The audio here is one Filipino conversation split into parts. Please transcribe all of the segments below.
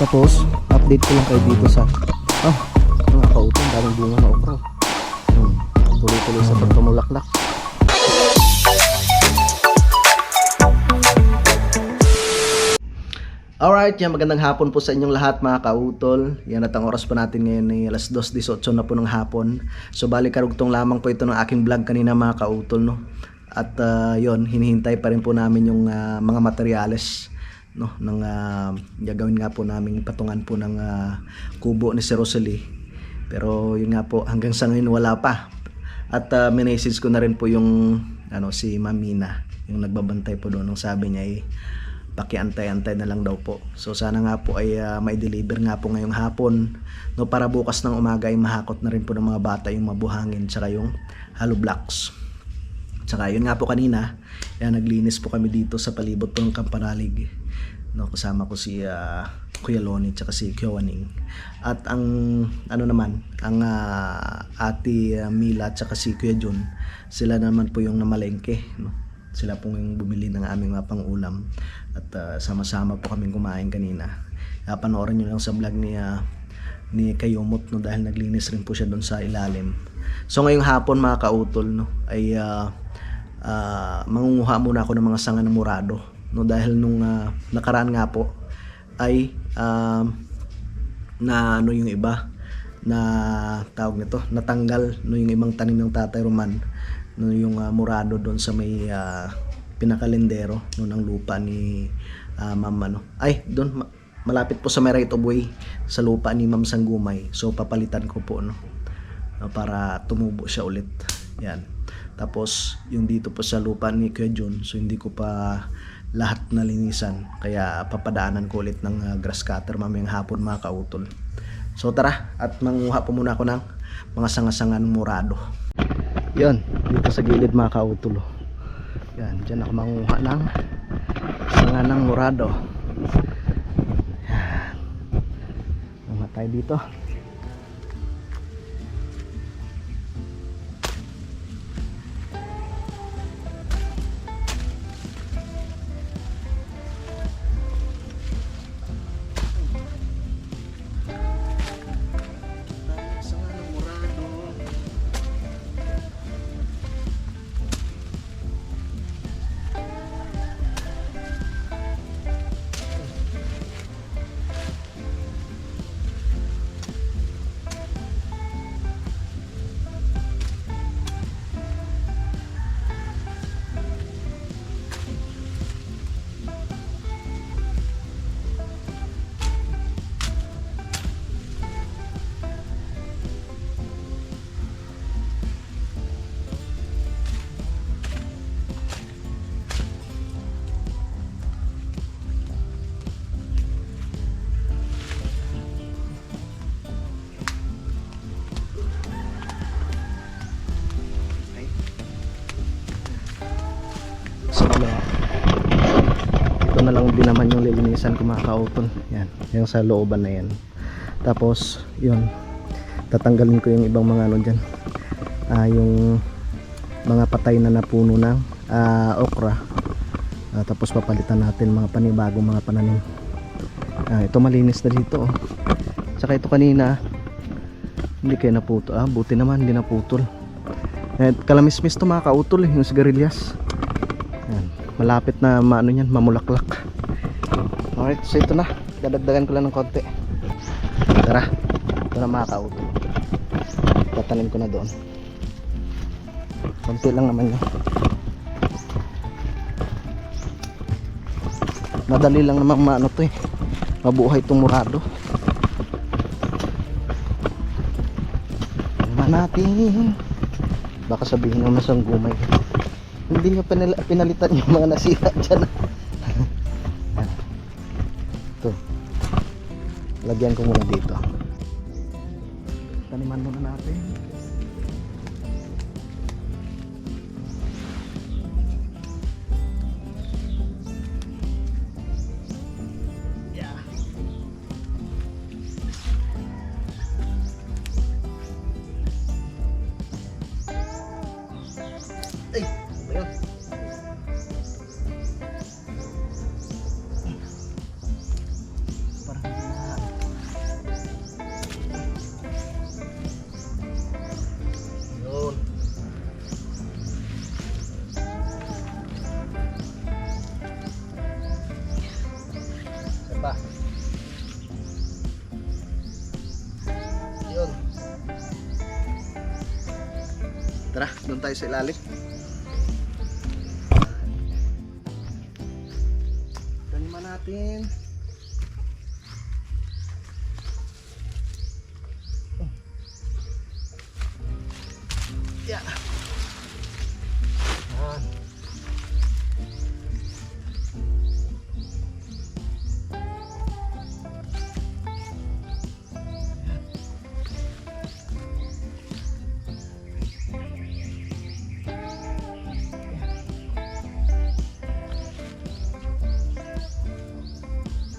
Tapos, update ko lang kayo dito sa mga kautong, daming bunga na okra. Tuloy-tuloy sa pagpamulaklak. Alright, yan, magandang hapon po sa inyong lahat mga kautol. Yan at ang oras po natin ngayon ay alas 2:18 na po ng hapon. So bali karugtong lamang po ito ng aking vlog kanina mga kautol, no. At yon, hinihintay pa rin po namin yung mga materyales, no, ng gagawin nga po naming patungan po ng kubo ni si Rosalie. Pero yun nga po, hanggang sa ngayon wala pa. At minessage ko na rin po yung si Mamina, yung nagbabantay po doon. Nung sabi niya ay pakiantay-antay na lang daw po. So sana nga po ay may deliver nga po ngayong hapon, no, para bukas ng umaga ay mahakot na rin po ng mga bata yung mabuhangin tsaka yung hollow blocks. Tsaka yun nga po kanina, naglinis po kami dito sa palibot po ng Kampanalig, no, kasama ko si Kuya Loni tsaka si Kuya Waning. At ang ang Ate Mila tsaka si Kuya Jun, sila naman po yung namalengke, no. Sila po yung bumili ng aming mga pang-ulam. At sama-sama po kaming kumain kanina. Panoorin nyo lang sa vlog ni Kayumot, no, dahil naglinis rin po siya doon sa ilalim. So ngayong hapon mga kautol, no, ay mangunguha muna ako ng mga sanga ng murado, no, dahil nung nakaraan nga po ay yung iba na tawag nito, natanggal, no, yung ibang tanim ng Tatay Roman, no, yung murado doon sa may pinakalendero, no, ng lupa ni Ma'am doon malapit po sa may right of way sa lupa ni Ma'am Sanggumay. So papalitan ko po, no, para tumubo siya ulit. Yan. Tapos yung dito po sa lupa ni Kuya John, so hindi ko pa lahat nalinisan, kaya papadaanan ko ulit ng grass cutter mamayang hapon mga kautol. So tara, at manguha po muna ako ng mga sanga-sangan murado. Yan, dito sa gilid mga kautol. Yan, dyan ako manguha ng sanga ng murado. Yan, manguha tayo dito. Ito na lang din naman yung lilinisan ko mga kautol. Yan, yung sa looban na yan. Tapos yun, tatanggalin ko yung ibang mga dyan, yung mga patay na napuno ng okra. Tapos papalitan natin mga panibagong mga pananim. Ito malinis na dito, oh. Tsaka ito kanina hindi kayo naputol. Buti naman hindi naputol. Kalamismis to mga kautol, yung sigarilyas. Yan, malapit na mamulaklak. Alright, so ito na, dadagdagan ko lang ng konti. Tara, ito na mga kautol, tatanim ko na doon. Konti lang naman yun. Madali lang naman to mabuhay itong murado. Naman natin, baka sabihin ng Sanggumay, hindi nyo pinalitan yung mga nasira dyan. Ito, lagyan ko muna dito. Taniman muna natin. Ayun. Parang na. Ayun. Diba? Ayun. Tara, doon tayo sa ilalim. Taniman natin. Yeah. Ah.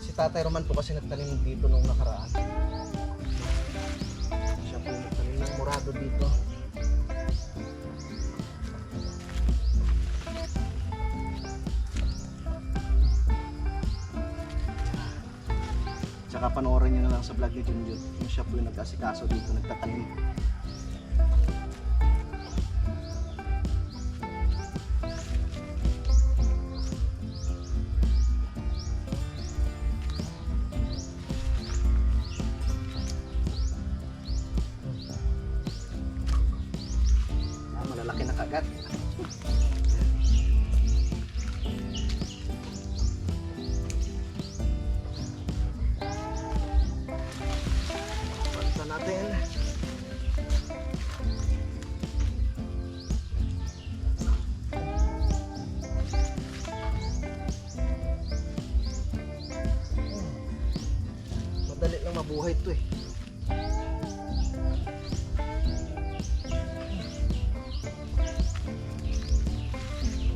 Si Tatay Roman po kasi nagtanim dito nung nakaraan. Siya po nagtanim ng murado dito. Tsaka panoorin nyo na lang sa vlog ni Junjun. Yung siya po yung nag-asikaso dito, nagtatanim. Malalaki na kagat. Balikan natin. Madali lang mabuhay ito eh.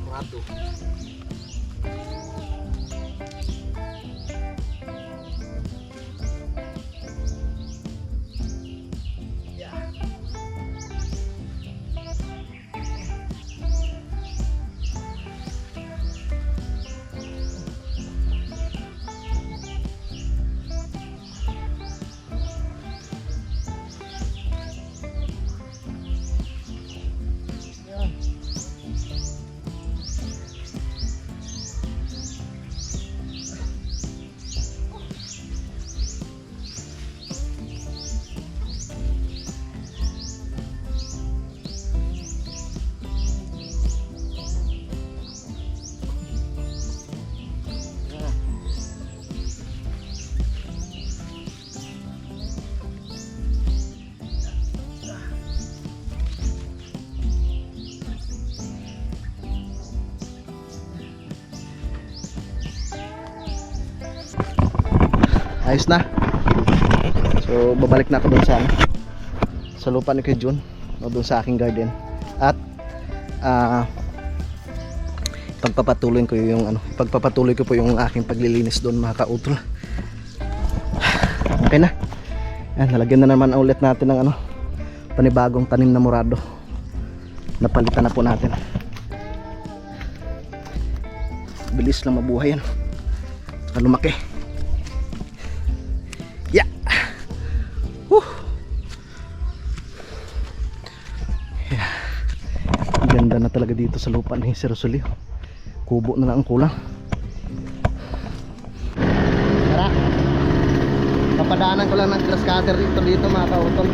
Murado. Ayos na. So babalik na ako dun sa lupa ni Kuya Jun, o dun sa aking garden. At pagpapatuloy ko po yung aking paglilinis doon, mga kautol. Okay na. Yan, nalagyan na naman ulit natin ng panibagong tanim na murado. Napalitan na po natin. Bilis lang mabuhay yan. Lumaki. Yeah. Yeah. Ganda na talaga dito sa lupa ni Sir Rosolio. Kubo na lang ang kulang. Tara. Papadaanan ko lang ng grass cutter dito mga kautol.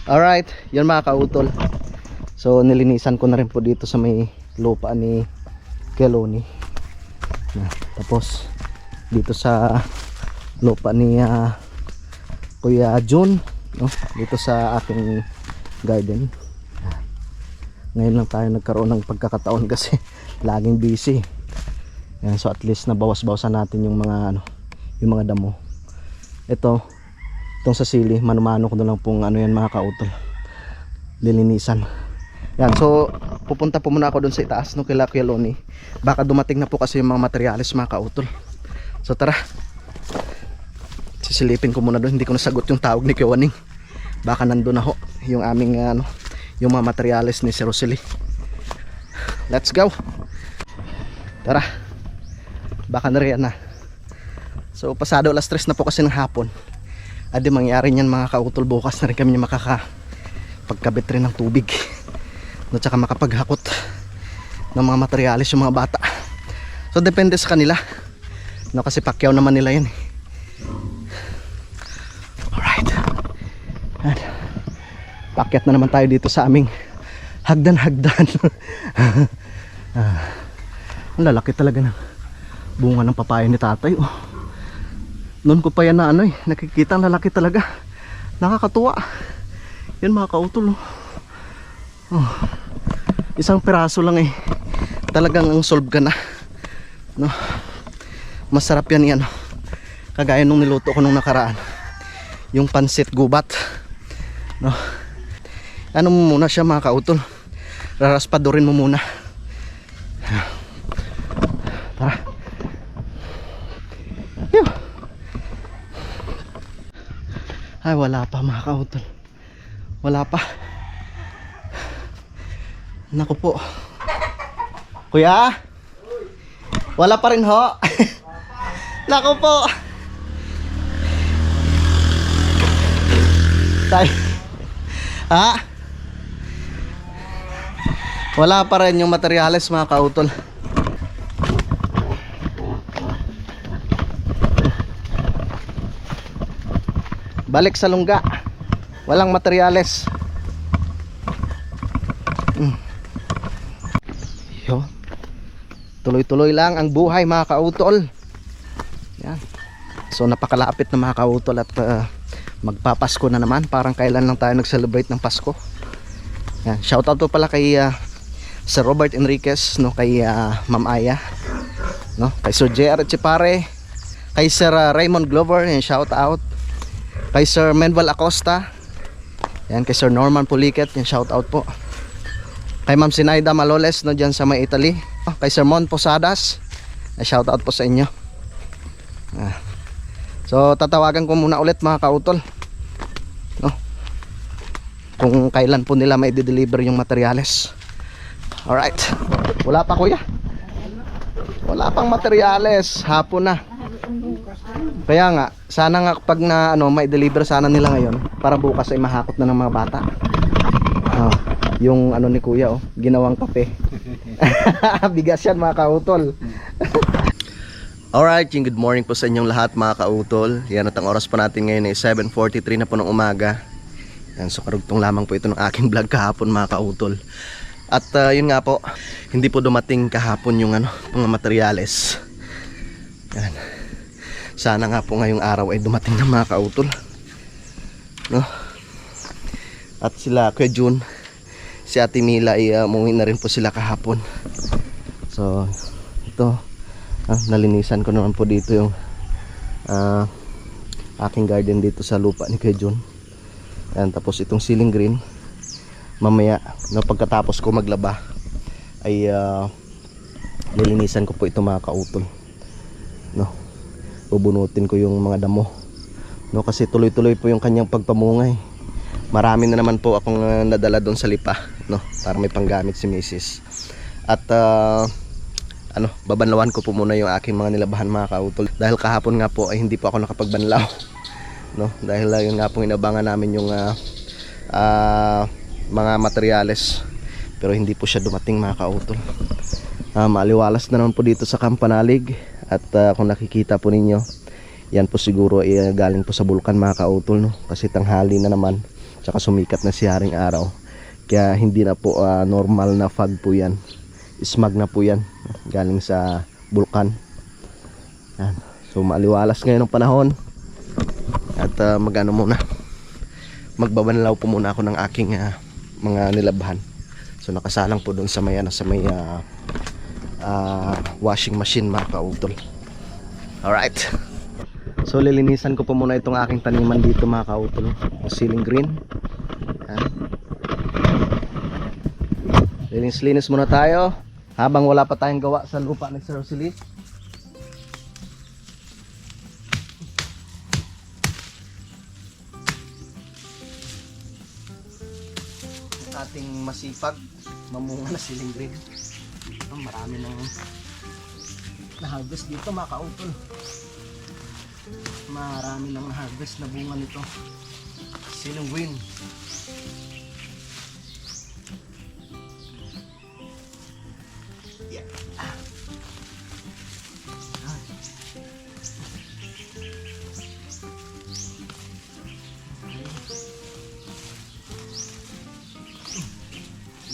Alright, yun mga kautol. So nilinisan ko na rin po dito sa may lupa ni Keloni. Tapos dito sa lupa ni Kuya Jun, no? Dito sa aking garden. Ngayon lang tayo nagkaroon ng pagkakataon kasi laging busy. Yan, so at least nabawas-bawasan natin yung mga yung mga damo. Itong sa sili, mano-mano ko na lang pong yan mga kautol, lilinisan. Yan, so pupunta po muna ako doon sa itaas no, kila Kuya Loni. Baka dumating na po kasi yung mga materyales mga kautol. So tara, sisilipin ko muna doon. Hindi ko nasagot yung tawag ni Kuya Waning. Baka nandun na ho yung aming yung mga materyales ni Sir Rosely. Let's go. Tara, baka nariyan na. So pasado alas 3 na po kasi ng hapon. Adi mangyari niyan mga kautol, bukas na rin kami makakapagkabit rin ng tubig at saka makapaghakot ng mga materyales yung mga bata. So depende sa kanila no, kasi pakyaw naman nila yan. Alright, pakyat na naman tayo dito sa aming hagdan-hagdan. Ang lalaki talaga ng bunga ng papaya ni tatay. Oh. Noon ko pa yan na nakikita, ang lalaki talaga. Nakakatuwa. Yan mga kautol. Oh. Isang piraso lang talagang ang solve ka na. No? Masarap yan. Kagaya nung niluto ko nung nakaraan. Yung pansit gubat. No? Ano mo muna siya mga kautol. Raraspadorin mo muna. Tara. Ay, wala pa mga kautol. Wala pa. Naku po. Kuya? Wala pa rin ho. Naku po. Tay. Ha? Wala pa rin yung materyales mga kautol. Balik sa lungga. Walang materyales. Yo. Tuloy-tuloy lang ang buhay mga kautol. Yan. So napakalapit na mga kautol at magpapasko na naman. Parang kailan lang tayo nag-celebrate ng Pasko. Yan. Shoutout po pala kay Sir Robert Enriquez, no, kay Ma'am Aya, no, kay Sir JR Chipare, kay Sir Raymond Glover, yan, shoutout. Kay Sir Menval Acosta, yan, kay Sir Norman Puliket, yan, shoutout po. Kay Ma'am Sinaida Maloles, no, dyan sa may Italy. Kay Sir Mon Posadas, shoutout po sa inyo. So tatawagan ko muna ulit mga kautol, no, kung kailan po nila may deliver yung materyales. Alright. Wala pa kuya. Wala pang materyales. Hapon na. Kaya nga, sana nga pag na may deliver sana nila ngayon para bukas ay mahakot na ng mga bata. Yung ni kuya ginawang kape. Bigas yan mga kautol. Alright, yung good morning po sa inyong lahat mga kautol. Yan at ang oras pa natin ngayon ay 7:43 na po ng umaga. Yan, so karugtong lamang po ito ng aking vlog kahapon mga kautol. At yun nga po, hindi po dumating kahapon yung mga materyales. Yan. Sana nga po ngayong araw ay dumating na mga kautol, no? At sila Kuya Jun, si Ate Mila ay umuwi na rin po sila kahapon. So ito, nalinisan ko naman po dito yung aking garden dito sa lupa ni Kuya Jun. Yan, tapos itong ceiling green, mamaya no, pagkatapos ko maglaba ay nilinisan ko po ito mga kautol, no? Bubunutin ko yung mga damo, no, kasi tuloy-tuloy po yung kanyang pagpamungay. Marami na naman po akong nadala doon sa lipa, no, para may panggamit si Mrs. At babanlawan ko po muna yung aking mga nilabahan mga kautol, dahil kahapon nga po ay hindi po ako nakapagbanlaw, no, dahil yun nga po inabangan namin yung mga materyales, pero hindi po siya dumating mga kautol. Maliwalas na naman po dito sa Kampanalig. At kung nakikita po ninyo, yan po siguro galing po sa bulkan mga kautol, no? Kasi tanghali na naman, tsaka sumikat na si haring araw. Kaya hindi na po normal na fog po yan. Smog na po yan, galing sa bulkan. Yan. So maliwalas ngayon ang panahon. At magbabanlaw po muna ako ng aking mga nilabahan. So nakasalang po doon sa may washing machine mga kautol. Alright. So lilinisan ko po muna itong aking taniman dito mga kautol. Ceiling green. Linis-linis muna tayo habang wala pa tayong gawa sa lupa ni Sir Rosely. Ating masipag mamunga na ceiling green. Marami nang na-harvest dito mga kautol. Marami nang na-harvest na bunga nito ceiling green. Yeah.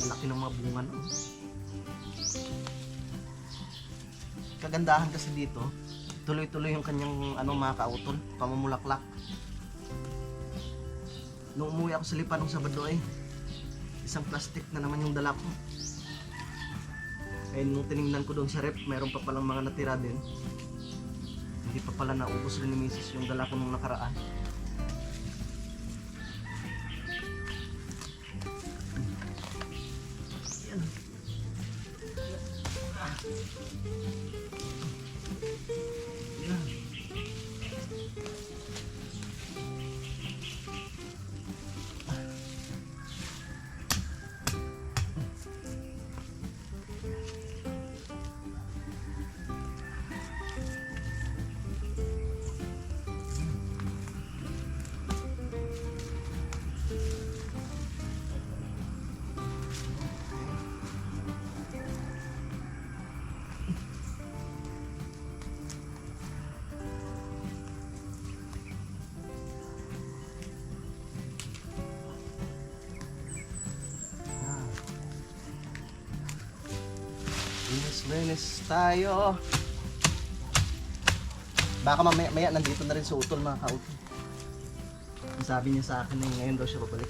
Malaki lalaki ng mga bunga. No? Kagandahan kasi dito, tuloy-tuloy yung kanyang mga kautol, pamumulaklak. Nung umuwi ako sa Lipa nung Sabado isang plastic na naman yung dala ko. Nung tinignan ko doon sa rep, mayroon pa palang mga natira din. Hindi pa pala naubos rin ni Mrs. yung dala ko nung nakaraan. Yan. Yan. Linis tayo. Baka mamaya nandito na rin sa utol mga kautol. Sabi niya sa akin na ngayon daw siya babalik.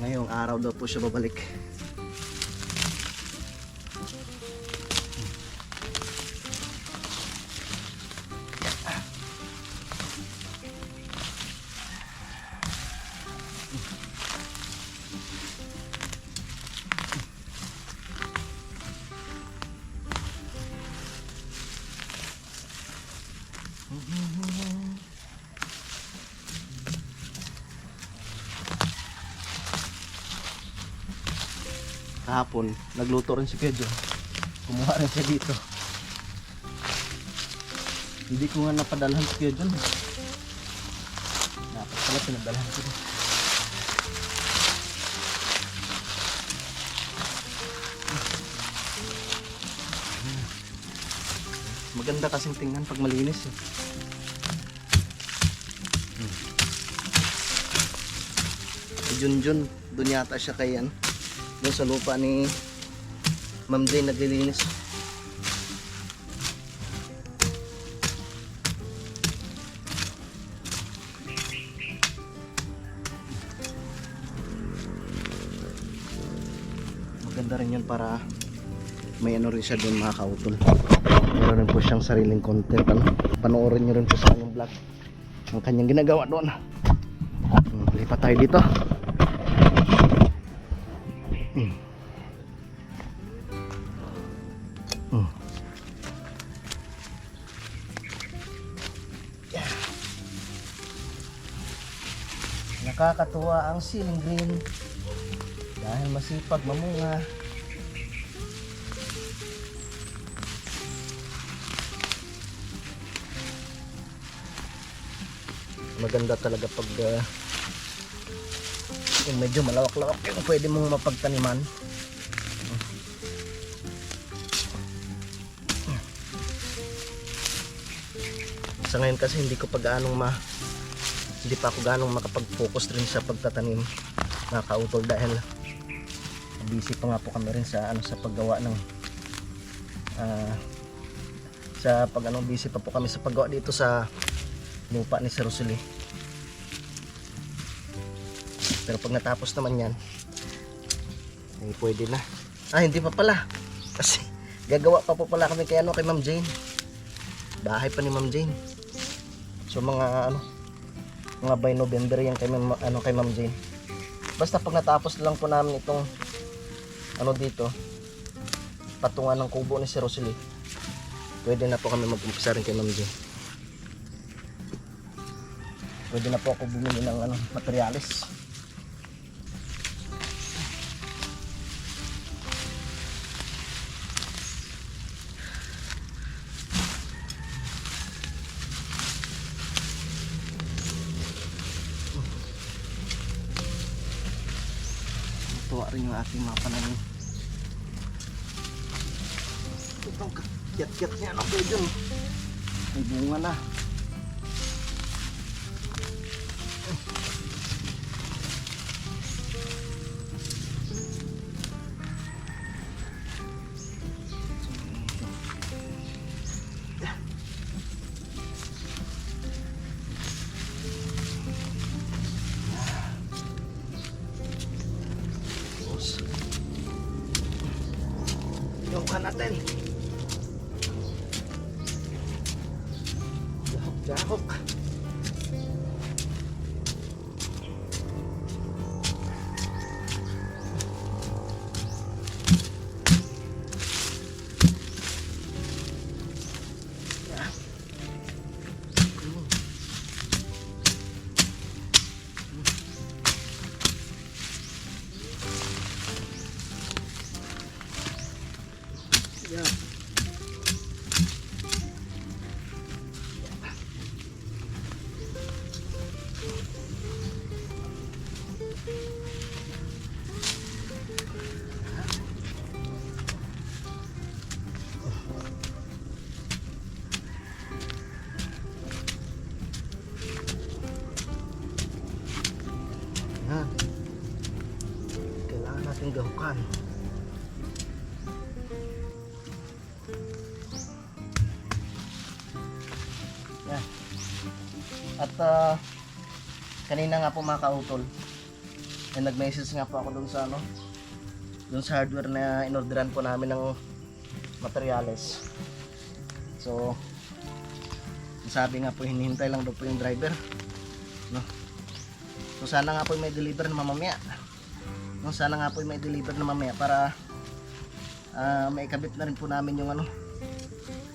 Ngayong araw daw po siya babalik. Kahapon, nagluto rin si Pedro. Kumuha rin siya dito. Hindi ko nga napadalhan si Pedro. Dapat pala pinadalhan ko rin. Maganda kasing tingnan pag malinis Si Junjun, doon yata siya kay doon sa lupa ni Ma'am Jane naglilinis. Maganda rin yun para may rin siya doon mga kautol. Meron rin po siyang sariling content. Panoorin nyo rin po sa kanyang vlog ang kanyang ginagawa doon. Lipat tayo dito. Nakakatuwa ang ceiling green dahil masipag mamunga. Maganda talaga pag yung medyo malawak-lawak yung pwede mong mapagtaniman. Sa ngayon kasi hindi pa ako ganong makapag-focus rin sa pagtatanim mga kautol dahil busy pa nga po kami rin sa paggawa ng busy pa po kami sa paggawa dito sa lupa ni Sir Rosely. Pero pag natapos naman yan pwede na. Hindi pa pala kasi gagawa pa po pala kami kay Ma'am Jane. Bahay pa ni Ma'am Jane. So mga by November yan kay Ma'am Jane. Basta pag natapos lang po namin itong dito patungan ng kubo ni Sir Rosely, pwede na po kami mag-umpisa rin kay Ma'am Jane. Pwede na po ako bumili ng materialis. Tuwa rin yung ating mga pananim. Itong kiyat-kiyat niya pwede may bunga na. natin. Jahok. Yan. Kailangan natin gahukan. Yan. At kanina nga po mga kautol, ay nag-message nga po ako dun sa dun sa hardware na inorderan po namin ng materyales. So sabi nga po hinihintay lang daw po yung driver, no? So sana nga po may deliver na mamaya, no? Sana nga po may deliver na mamaya para maikabit na rin po namin yung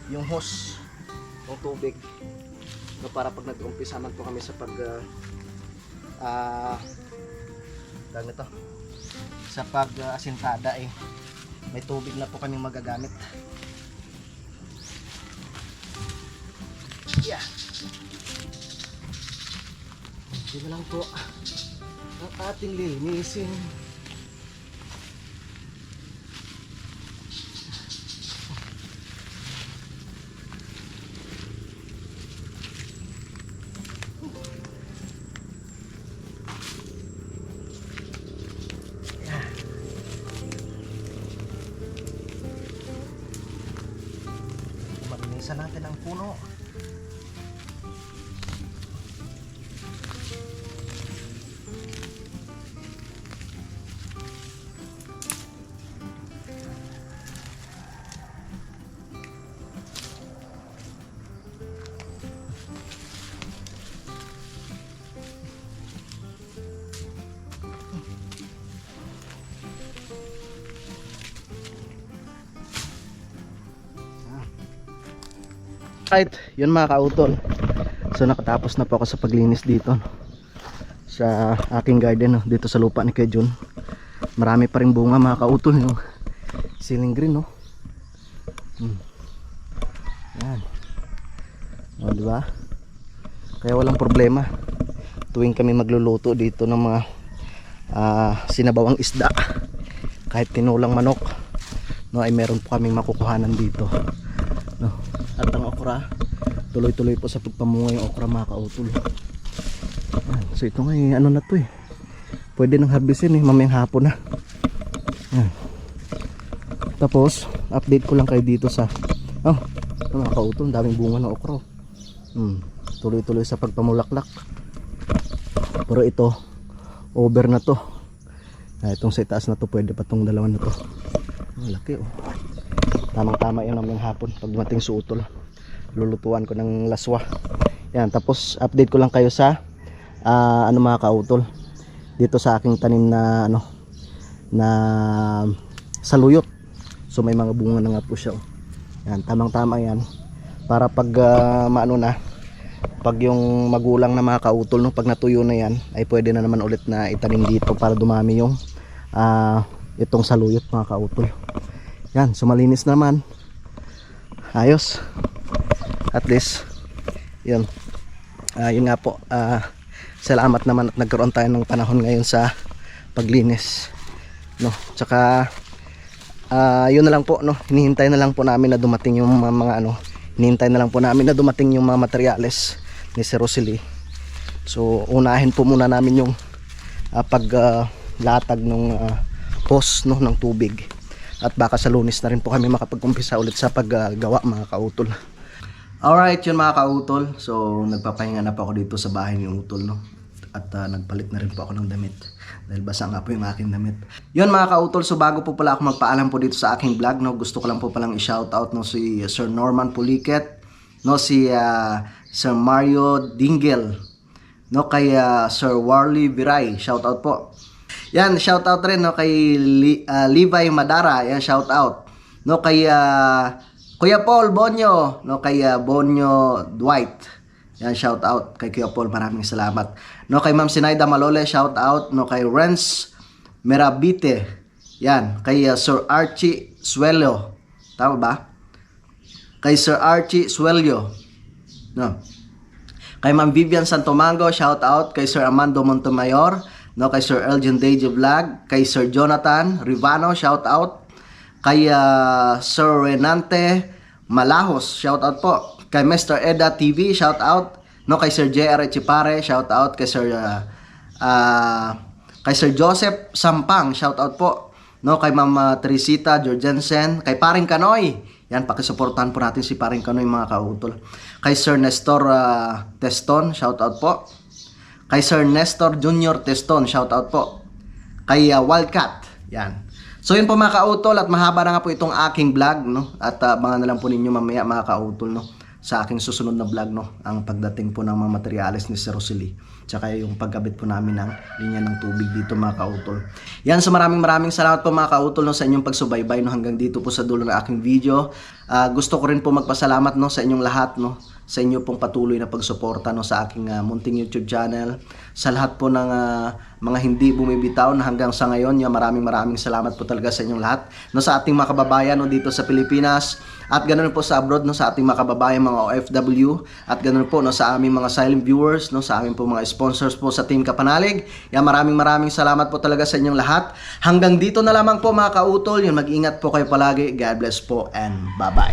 yung hose ng tubig, no? Para pag nag-umpisa man po kami sa sa pag asintada, may tubig na po kaming magagamit. Yeah. Hindi na lang po ang ating lilinisin. Malinisan natin ang puno. Right, yun mga kautol. So nakatapos na po ako sa paglinis dito sa aking garden, no? Dito sa lupa ni Kuya Jun. Marami pa rin bunga mga kautol, yung ceiling green, no? Yan. O, diba? Kaya walang problema tuwing kami magluluto dito ng mga sinabawang isda, kahit tinulang manok, no, ay meron po kaming makukuhanan dito, no? At ang okra, tuloy-tuloy po sa pagpamunga yung okra mga kautol. So ito nga na to pwede nang harvestin mamayang hapon na. Yan. Tapos update ko lang kayo dito sa ito mga kautol, daming bunga ng okra. Tuloy-tuloy sa pagpamulaklak. Pero ito over na to. Itong sa itaas na to, pwede pa tong dalawa na to. Malaki Tamang tama yun naman hapon. Pag dumating sa utol, lulutuan ko ng laswa. Yan, tapos update ko lang kayo sa mga kautol, dito sa aking tanim na na saluyot. So may mga bunga na nga po siya. Yan, tamang tama yan. Para pag pag yung magulang na mga kautol, pag natuyo na yan, ay pwede na naman ulit na itanim dito para dumami yung itong saluyot mga kautol. Yan, so malinis naman. Ayos. At least yun. Yun nga po. Salamat naman at nagkaroon tayo ng panahon ngayon sa paglinis, no? Tsaka yun na lang po, no? Hinihintay na lang po namin na dumating yung mga hinihintay na lang po namin na dumating yung mga materyales ni Sir Rosely. So unahin po muna namin yung paglatag ng hose, no, ng tubig. At baka sa Lunes na rin po kami makapag-umpisa ulit sa paggawa mga kautol. Alright, yun mga kautol. So nagpapahinga na po ako dito sa bahay ni Utol, no? at nagpalit na rin po ako ng damit dahil basa nga po yung aking damit. Yun mga kautol, so bago po pala ako magpaalam po dito sa aking vlog, no, gusto ko lang po palang i-shoutout no, si Sir Norman Puliket, no, si Sir Mario Dingel, no, kay Sir Warley Viray, shoutout po. Yan, shoutout rin no, kay Levi Madara, yan, shoutout. No, kay Kuya Paul Bonyo, no, kay Bonyo Dwight. Yan, shout out kay Kuya Paul, maraming salamat. No, kay Ma'am Sinaida Malole, shout out. No, kay Renz Merabite. Yan, kay Sir Archie Suelio. Tama ba? Kay Sir Archie Suelio. No. Kay Ma'am Vivian Santomango, shout out. Kay Sir Armando Montemayor, no, kay Sir Elgin Deja Vlog, kay Sir Jonathan Rivano, shout out. Kay Sir Renante Malahos, shout out po. Kay Mr. Eda TV, shout out. No, kay Sir JR Echipare, shout out. Kay Sir Joseph Sampang, shout out po. No, kay Ma'am Teresita Jorgensen, kay Paring Kanoy. Yan, pakisuportahan po natin si Paring Kanoy mga kautol. Kay Sir Nestor Teston, shout out po. Kay Sir Nestor Junior Teston, shout out po. Kay Wildcat, yan. So yun po mga kautol, at mahaba na nga po itong aking vlog, no? At abangan na lang po ninyo mamaya mga kautol, no, sa aking susunod na vlog, no, ang pagdating po ng mga materyales ni Sir Rosely, tsaka yung pagkabit po namin ng linya ng tubig dito mga kautol. Yan, so maraming salamat po mga kautol, no, sa inyong pagsubaybay, no, hanggang dito po sa dulo ng aking video. Gusto ko rin po magpasalamat, no, sa inyong lahat, no, sa inyo pong patuloy na pagsuporta, no, sa aking munting YouTube channel, sa lahat po ng mga hindi bumibitaw na hanggang sa ngayon. Yan, maraming salamat po talaga sa inyong lahat, no, sa ating mga kababayan, no, dito sa Pilipinas, at ganoon po sa abroad, no, sa ating mga kababayan mga OFW, at ganoon po, no, sa aming mga silent viewers, no, sa aming po mga sponsors po sa Team Kapanalig. Yan, maraming salamat po talaga sa inyong lahat. Hanggang dito na lamang po mga kautol. Yan, mag-ingat po kayo palagi. God bless po and bye-bye.